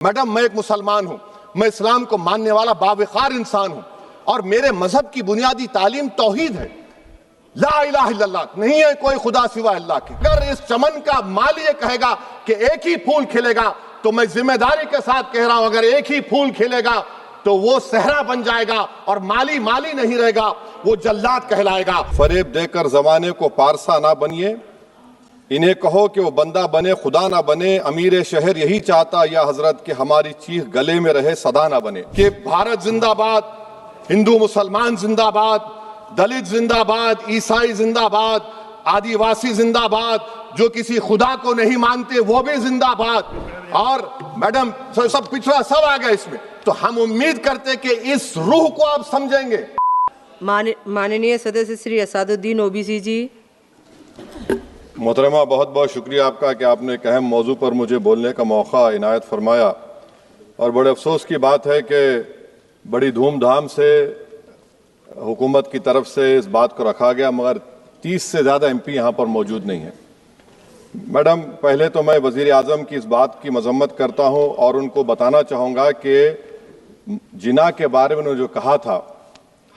Madam, मैं एक मुसलमान हूं, मैं इस्लाम को मानने वाला बावकार इंसान हूं और मेरे मजहब की बुनियादी तालीम तौहीद है। ला इलाहा इल्लल्लाह, नहीं है कोई खुदा सिवा अल्लाह के। अगर इस चमन का माली ये कहेगा कि एक ही फूल खिलेगा, तो मैं जिम्मेदारी के साथ कह रहा हूं, अगर एक ही फूल खिलेगा तो वो सहरा बन जाएगा और माली माली नहीं रहेगा, वो जल्लाद कहलाएगा। फरेब देकर जमाने को पारसा ना बनिए, इन्हें कहो कि वो बंदा बने खुदा ना बने। अमीर शहर यही चाहता या हजरत कि हमारी चीख गले में रहे सदा ना बने। कि भारत जिंदाबाद, हिंदू मुसलमान जिंदाबाद, दलित जिंदाबाद, ईसाई जिंदाबाद, आदिवासी जिंदाबाद, जो किसी खुदा को नहीं मानते वो भी जिंदाबाद। और मैडम सब पिछड़ा सब आ गया इसमें। तो हम उम्मीद करते कि इस रूह को आप समझेंगे। माननीय सदस्य श्री असादुद्दीन ओबीसी जी। मोहतरमा, बहुत बहुत शुक्रिया आपका कि आपने एक अहम मौजू पर मुझे बोलने का मौका इनायत फरमाया। और बड़े अफसोस की बात है कि बड़ी धूमधाम से हुकूमत की तरफ से इस बात को रखा गया, मगर 30 से ज़्यादा MP यहाँ पर मौजूद नहीं है। मैडम, पहले तो मैं वज़ीर आज़म की इस बात की मजम्मत करता हूँ और उनको बताना चाहूँगा कि जिना के बारे में उन्होंने जो कहा था,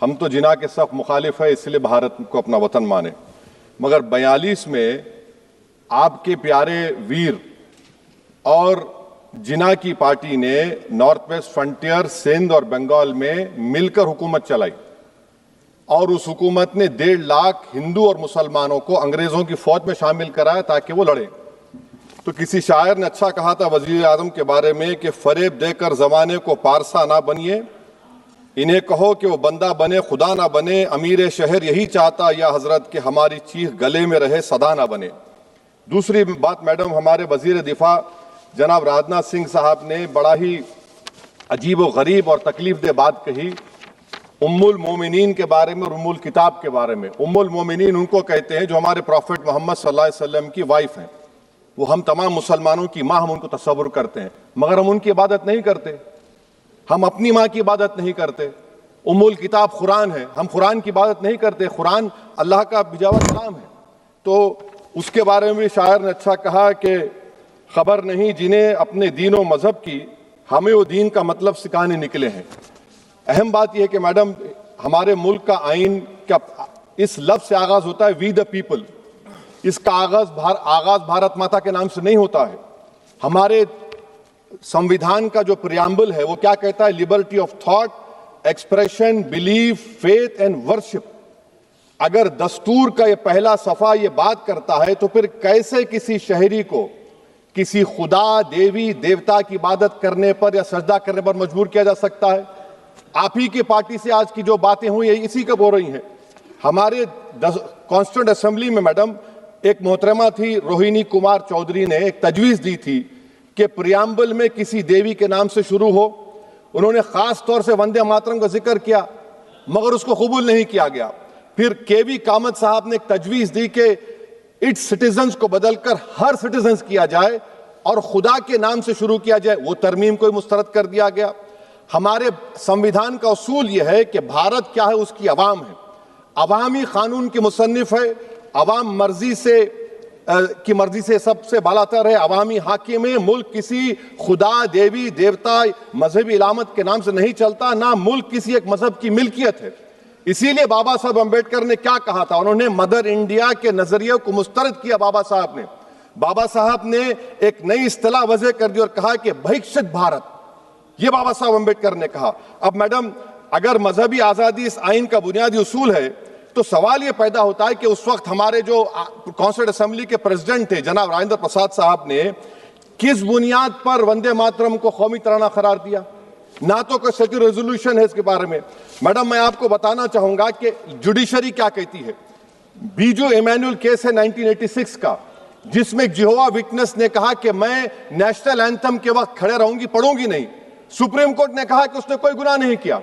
हम तो जिना के सख्त मुखालिफ है, इसलिए भारत को अपना वतन माने। मगर 42 में आपके प्यारे वीर और जिना की पार्टी ने नॉर्थ वेस्ट फ्रंटियर, सिंध और बंगाल में मिलकर हुकूमत चलाई और उस हुकूमत ने 1.5 लाख हिंदू और मुसलमानों को अंग्रेजों की फौज में शामिल कराया ताकि वो लड़े। तो किसी शायर ने अच्छा कहा था वजीर आजम के बारे में कि फरेब देकर जमाने को पारसा ना बनिए, इन्हें कहो कि वो बंदा बने खुदा ना बने। अमीर शहर यही चाहता या हजरत कि हमारी चीख गले में रहे सदा ना बने। दूसरी बात मैडम, हमारे वजीर दिफा जनाब राजनाथ सिंह साहब ने बड़ा ही अजीब व गरीब और तकलीफ दे बात कही उम्मुल मोमिनीन के बारे में और उम्मुल किताब के बारे में। उम्मुल मोमिनीन उनको कहते हैं जो हमारे प्रॉफिट मोहम्मद सल्लल्लाहु अलैहि वसल्लम की वाइफ हैं। वो हम तमाम मुसलमानों की माँ, हम उनको तस्वुर करते हैं, मगर हम उनकी इबादत नहीं करते। हम अपनी माँ की इबादत नहीं करते। उम्मुल किताब कुरान है, हम कुरान की इबादत नहीं करते। कुरान अल्लाह का बिजावा कलाम है। तो उसके बारे में भी शायर ने अच्छा कहा कि खबर नहीं जिन्हें अपने दीन व मजहब की, हमें वो दीन का मतलब सिखाने निकले हैं। अहम बात यह है कि मैडम, हमारे मुल्क का आइन का इस लफ्ज से आगाज होता है, वी द पीपल। इसका आगाज भारत माता के नाम से नहीं होता है। हमारे संविधान का जो प्रियम्बल है वो क्या कहता है? Liberty of thought, expression, belief, faith and worship. अगर दस्तूर का ये पहला सफा ये बात करता है तो फिर कैसे किसी शहरी को किसी खुदा, देवी, देवता की इबादत करने पर या सजदा करने पर मजबूर किया जा सकता है? आप ही की पार्टी से आज की जो बातें हुई है इसी कब हो रही हैं। हमारे कॉन्स्टिट्यूंट असेंबली में मैडम एक मोहतरमा थी रोहिणी कुमार चौधरी ने एक तजवीज़ दी थी कि प्रियम्बल में किसी देवी के नाम से शुरू हो। उन्होंने खास तौर से वंदे मातरम का जिक्र किया, मगर उसको कबूल नहीं किया गया। फिर KV कामत साहब ने एक तजवीज़ दी कि इट्स सिटीजन्स को बदलकर हर सिटीजन्स किया जाए और खुदा के नाम से शुरू किया जाए। वो तरमीम को मुस्तरद कर दिया गया। हमारे संविधान का उसूल यह है कि भारत क्या है, उसकी अवाम है, अवामी कानून की मुसन्निफ है, अवाम की मर्जी से सबसे बालातर है, अवामी हाकिम है। मुल्क किसी खुदा, देवी, देवता, मजहबी इलामत के नाम से नहीं चलता, ना मुल्क किसी एक मजहब की मिल्कियत है। इसीलिए बाबा साहब अम्बेडकर ने क्या कहा था? उन्होंने मदर इंडिया के नजरिए को मुस्तरद किया। बाबा साहब ने एक नई इस्तिलाह वजह कर दी और कहा कि भैक्षित भारत, ये बाबा साहब अम्बेडकर ने कहा। अब मैडम, अगर मजहबी आजादी इस आइन का बुनियादी उसूल है तो सवाल यह पैदा होता है कि उस वक्त हमारे जो कॉन्स्टिट्यूंट असेंबली के प्रेसिडेंट थे जनाब राजेंद्र प्रसाद साहब ने किस बुनियाद पर वंदे मातरम को कौमी तराना करार दिया? ना तो कोई सेक्यूर रेजोल्यूशन है इसके बारे में। मैडम, मैं आपको बताना चाहूंगा कि जुडिशरी क्या कहती है। बीजू इमैनुअल केस है 1986 का, जिसमें जिहोवा विटनेस ने कहा कि मैं नेशनल एंथम के वक्त खड़े रहूंगी, पढ़ूंगी नहीं। सुप्रीम कोर्ट ने कहा कि उसने कोई गुनाह नहीं किया।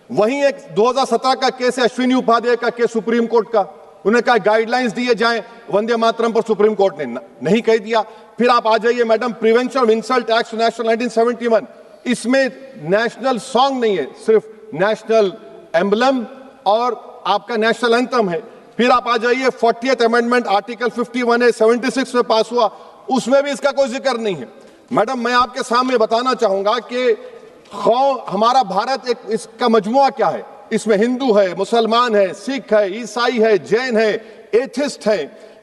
वहीं एक 2017 का केस है अश्विनी उपाध्याय का केस सुप्रीम कोर्ट का, उन्हें कहा गाइडलाइंस दिए जाएं वंदे मातरम पर, सुप्रीम कोर्ट ने नहीं कह दिया। फिर आप आ जाइए madam, prevention of insult act national 1971, इसमें नेशनल सॉन्ग नहीं है, सिर्फ नेशनल एम्बलम और आपका नेशनल एंथम है। फिर आप आ जाइए 40th अमेंडमेंट आर्टिकल 51A 76 में पास हुआ, उसमें भी इसका कोई जिक्र नहीं है। मैडम मैं आपके सामने बताना चाहूंगा कि हमारा भारत एक इसका मजमुआ क्या है, इसमें हिंदू है, मुसलमान है, सिख है, ईसाई है, जैन है, एथिस्ट है,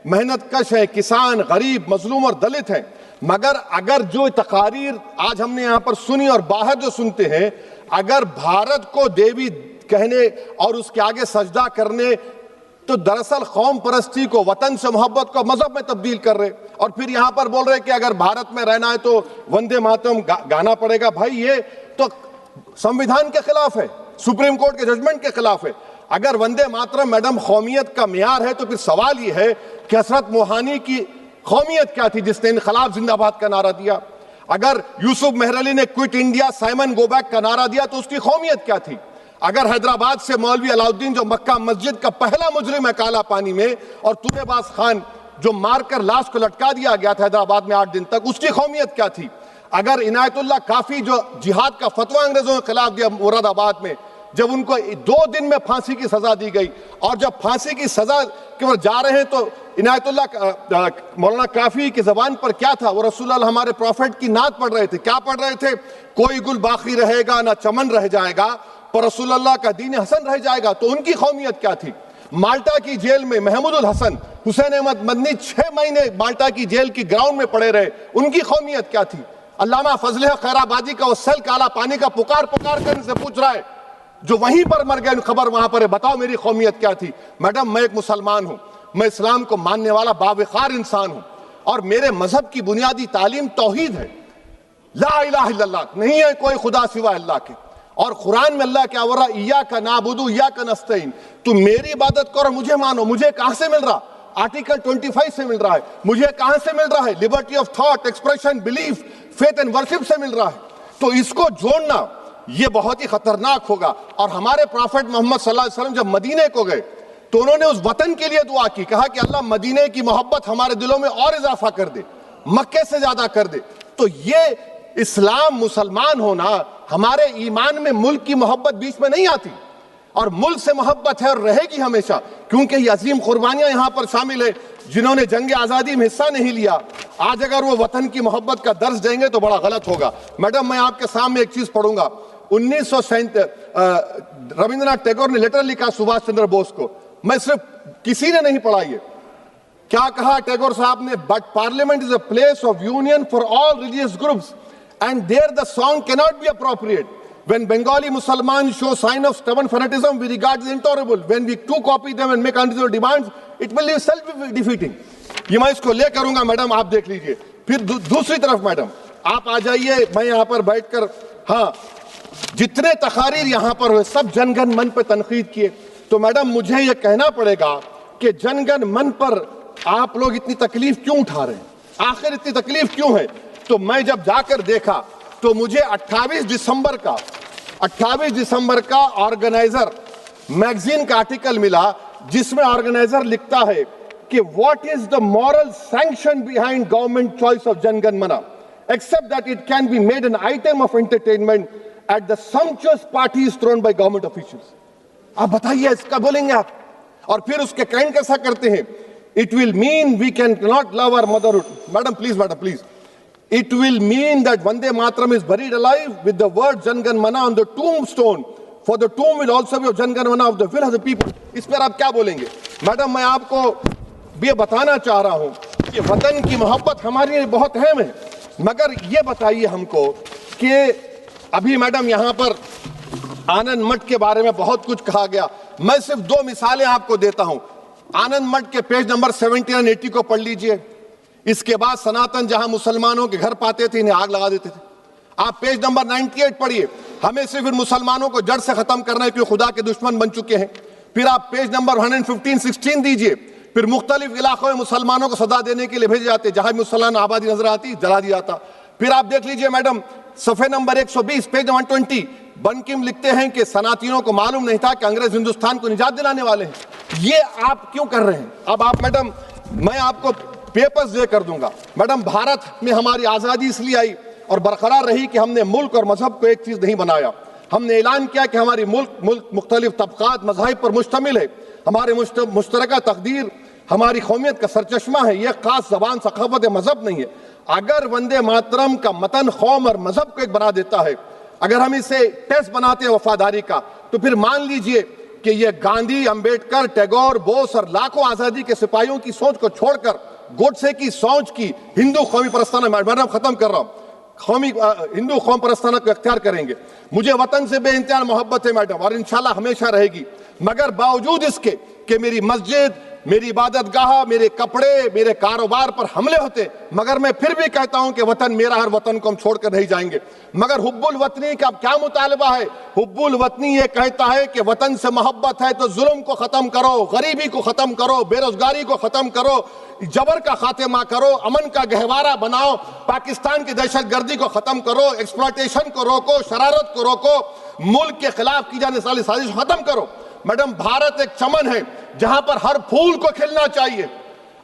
मेहनतकश है, किसान, गरीब, मजलूम और दलित हैं। मगर अगर जो तकारीर आज हमने यहाँ पर सुनी और बाहर जो सुनते हैं, अगर भारत को देवी कहने और उसके आगे सजदा करने, तो दरअसल कौम परस्ती को, वतन से मोहब्बत को मजहब में तब्दील कर रहे, और फिर यहाँ पर बोल रहे कि अगर भारत में रहना है तो वंदे मातरम गाना पड़ेगा। भाई ये तो संविधान के खिलाफ है, सुप्रीम कोर्ट के जजमेंट के खिलाफ है। अगर वंदे मातरम मैडम कौमियत का मियार है, तो फिर सवाल ये है कि हजरत मोहानी की कौमियत क्या थी जिसने इनकलाब जिंदाबाद का नारा दिया? अगर यूसुफ मेहरली ने quit India Simon go back का नारा दिया तो उसकी कौमियत क्या थी? अगर हैदराबाद से मौलवी अलाउद्दीन जो मक्का मस्जिद का पहला मुजरिम है काला पानी में, और तुरेबाज खान जो मारकर लाश को लटका दिया गया था हैदराबाद में 8 दिन तक, उसकी कौमियत क्या थी? अगर इनायतुल्लाह काफी जो जिहाद का फतवा अंग्रेजों के खिलाफ दिया मुरादाबाद में, जब उनको 2 दिन में फांसी की सजा दी गई, और जब फांसी की सजा के वो जा रहे हैं तो इनायतुल्लाह मौलाना काफी की जबान पर क्या था? वो रसूलुल्लाह हमारे प्रॉफिट की नात पढ़ रहे थे। क्या पढ़ रहे थे? कोई गुल बाकी रहेगा ना चमन रह जाएगा, पर रसूलुल्लाह का दीन हसन रह जाएगा। तो उनकी कौमियत क्या थी? माल्टा की जेल में महमूदुल हसन, हुसैन अहमद मदनी 6 महीने माल्टा की जेल की ग्राउंड में पड़े रहे, उनकी कौमियत क्या थी? अल्लामा फजले खैराबादी का वो सेल काला पानी का पुकार कर से पूछ रहा है, जो वहीं पर मर गए, खबर वहां पर है, बताओ मेरी कौमियत क्या थी? मैडम मैं एक मुसलमान हूं, मैं इस्लाम को मानने वाला बावकार इंसान हूं, और मेरे मजहब की बुनियादी तालीम तौहीद है, ला इलाहा इल्लल्लाह, नहीं है कोई खुदा सिवा अल्लाह के। और कुरान में अल्लाह क्या बोल रहा? इय्याका नाबुदु इय्याका नस्तईन, तुम मेरी इबादत करो, मुझे मानो। मुझे कहां से मिल रहा? आर्टिकल 25 से मिल रहा है। मुझे कहां से मिल रहा है? Liberty of thought, expression, belief, faith and worship से मिल रहा है। तो इसको जोड़ना ये बहुत ही खतरनाक होगा। और हमारे प्रॉफेट मोहम्मद सल्लल्लाहु अलैहि वसल्लम जब मदीने को गए तो उन्होंने उस वतन के लिए दुआ की, कहा कि अल्लाह मदीने की मोहब्बत हमारे दिलों में और इजाफा कर दे, मक्के से ज्यादा कर दे। तो ये इस्लाम, मुसलमान होना, हमारे ईमान में मुल्क की मोहब्बत बीच में नहीं आती, और मुल्क से मोहब्बत है और रहेगी हमेशा, क्योंकि ये अजीम कुर्बानियां यहां पर शामिल है जिन्होंने जंग आजादी में हिस्सा नहीं लिया। आज अगर वो वतन की मोहब्बत का दर्ज देंगे तो बड़ा गलत होगा। मैडम मैं आपके सामने एक चीज पढ़ूंगा। 1937 रविंद्रनाथ टैगोर ने लेटर लिखा सुभाष चंद्र बोस को, मैं सिर्फ किसी ने नहीं पढ़ा ये। क्या कहा टैगोर साहब ने? But parliament is a place of union for all religious groups and there the song cannot be appropriate. When Bengali Muslims show sign of stubborn fanatism, we regard it intolerable. When we too copy them and make unreasonable demands, it will be self-defeating. ये मैं इसको ले करूंगा madam, आप देख लीजिए। फिर दूसरी तरफ मैडम आप आ जाइए, मैं यहाँ पर बैठकर, हाँ जितने तकारीर यहाँ पर हुए सब जनगण मन पर तनकीद किए, तो मैडम मुझे ये कहना पड़ेगा कि जनगण मन पर आप लोग इतनी तकलीफ क्यों उठा रहे हैं? आखिर इतनी तकलीफ क्यों है? तो मैं जब जाकर देखा तो मुझे 28 दिसंबर का ऑर्गेनाइजर मैगजीन का आर्टिकल मिला, जिसमें ऑर्गेनाइजर लिखता है कि what is the moral sanction behind government choice of Jana Gana Mana, except that it can be made an item of entertainment at the sumptuous parties thrown by government officials. आप बताइए इसका बोलेंगे आप? और फिर उसके काइंड कैसा करते हैं? It will mean we can not love our motherhood. Madam please, it will mean that Vande Mataram is buried alive with the word Jangan Mana on the tombstone, for the tomb will also be of Jangan Mana of the will of the people. इस पर आप क्या बोलेंगे? Madam मैं आपको ये बताना चाह रहा हूं कि वतन की मोहब्बत हमारे लिए बहुत अहम है, मगर ये बताइए हमको कि अभी मैडम यहाँ पर आनंद मठ के बारे में बहुत कुछ कहा गया। मैं सिर्फ 2 मिसालें आपको देता हूं। आनंद मठ के पेज नंबर 70 और 80 को पढ़ लीजिए। इसके बाद सनातन जहां मुसलमानों के घर पाते थे, इन्हें आग लगा देते थे। आप पेज नंबर 98 पढ़िए, हमें सिर्फ इन मुसलमानों को जड़ से खत्म करना है क्योंकि खुदा के दुश्मन बन चुके हैं। फिर आप पेज नंबर 115-16 दीजिए, फिर मुख्तलिफ इलाकों में मुसलमानों को सदा देने के लिए भेजे जाते, जहां भी मुसलमान आबादी नजर आती जला दिया जाता। फिर आप देख लीजिए मैडम सफे नंबर 120 पेज 120, बंकिम लिखते हैं कि सनातियों को मालूम नहीं था कि अंग्रेज हिंदुस्तान को निजात दिलाने वाले हैं। ये आप क्यों कर रहे हैं? अब आप मैडम मैं आपको पेपर्स दे कर दूंगा। मैडम भारत में हमारी आजादी इसलिए आई और बरकरार रही कि हमने मुल्क और मजहब को एक चीज नहीं बनाया। हमने ऐलान किया कि हमारी मुल्क मुख्तलिफ तबकात मज़ाहिब पर मुश्तमिल है, हमारे मुश्तरका तकदीर हमारी कौमियत का सरचश्मा है, यह खास जबान सकाफत मजहब नहीं है। अगर वंदे मातरम का मतन कौम और मजहब को एक बना देता है, अगर हम इसे टेस्ट बनाते हैं वफादारी का, तो फिर मान लीजिए कि ये गांधी, अंबेडकर, टैगोर, बोस और लाखों आजादी के सिपाहियों की सोच को छोड़कर गोडसे की सोच की हिंदू कौमी परस्ताना, मैडम खत्म कर रहा हूं, हिंदू कौम परस्ताना को इख्तियार करेंगे। मुझे वतन से बेइंतहा मोहब्बत है मैडम, और इंशाल्लाह हमेशा रहेगी, मगर बावजूद इसके कि मेरी मस्जिद, मेरी इबादत गाह, मेरे कपड़े, मेरे कारोबार पर हमले होते, मगर मैं फिर भी कहता हूं कि वतन मेरा, हर वतन को हम छोड़कर नहीं जाएंगे। मगर हुब्बुल वतनी का क्या मुतालबा है? हुब्बुल वतनी ये कहता है कि वतन से मोहब्बत है तो जुल्म को खत्म करो, गरीबी को खत्म करो, बेरोजगारी को खत्म करो, जबर का खात्मा करो, अमन का गहवारा बनाओ, पाकिस्तान की दहशतगर्दी को खत्म करो, एक्सप्लॉयटेशन को रोको, शरारत को रोको, मुल्क के खिलाफ की जाने वाली साजिश खत्म करो। मैडम, भारत एक चमन है जहां पर हर फूल को खिलना चाहिए,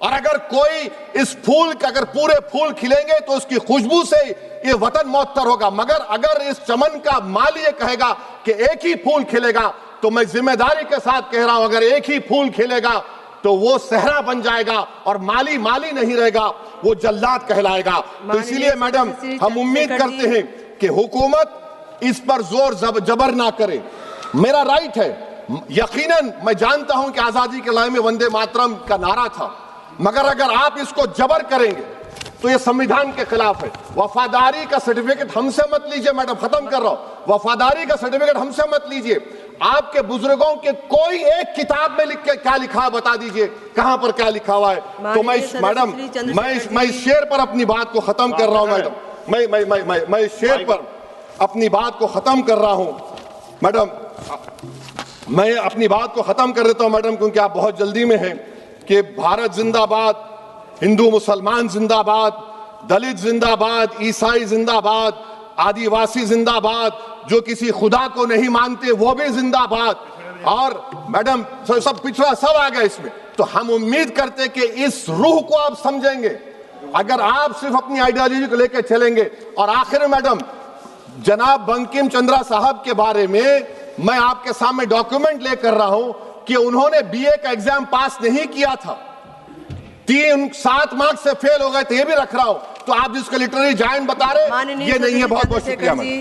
और अगर कोई इस फूल के, अगर पूरे फूल खिलेंगे तो उसकी खुशबू से ये वतन मौतर होगा, मगर अगर इस चमन का माली ये कहेगा कि एक ही फूल खिलेगा, तो मैं जिम्मेदारी के साथ कह रहा हूं, अगर एक ही फूल खिलेगा तो वो सहरा बन जाएगा और माली माली नहीं रहेगा, वो जल्लाद कहलाएगा। तो इसीलिए मैडम, हम उम्मीद करते हैं कि हुकूमत इस पर जोर जबर ना करे। मेरा राइट है, यकीनन मैं जानता हूं कि आजादी के लड़ाई में वंदे मातरम का नारा था, मगर अगर आप इसको जबर करेंगे तो ये संविधान के खिलाफ है। वफादारी का सर्टिफिकेट हमसे मत लीजिए मैडम, खत्म कर रहा हूं, वफादारी का सर्टिफिकेट हमसे मत लीजिए। आपके बुजुर्गों के कोई एक किताब में लिख के क्या लिखा बता दीजिए, कहां पर क्या लिखा हुआ है। तो मैं मैडम, मैं इस शेर पर अपनी बात को खत्म कर रहा हूं मैडम, मैं इस शेर पर अपनी बात को खत्म कर रहा हूं मैडम, मैं अपनी बात को खत्म कर देता हूं मैडम, क्योंकि आप बहुत जल्दी में हैं। कि भारत जिंदाबाद, हिंदू मुसलमान जिंदाबाद, दलित जिंदाबाद, ईसाई जिंदाबाद, आदिवासी जिंदाबाद, जो किसी खुदा को नहीं मानते वो भी जिंदाबाद, और मैडम सब पिछड़ा सब आ गया इसमें। तो हम उम्मीद करते कि इस रूह को आप समझेंगे, अगर आप सिर्फ अपनी आइडियोलॉजी को लेकर चलेंगे। और आखिर में मैडम, जनाब बंकिम चंद्रा साहब के बारे में मैं आपके सामने डॉक्यूमेंट लेकर रहा हूं कि उन्होंने बीए का एग्जाम पास नहीं किया था, 7 मार्क्स से फेल हो गए थे, ये भी रख रहा हूं। तो आप जिसको लिटरेरी जायंट बता रहे, ये नहीं है। बहुत बहुत शुक्रिया मैडम।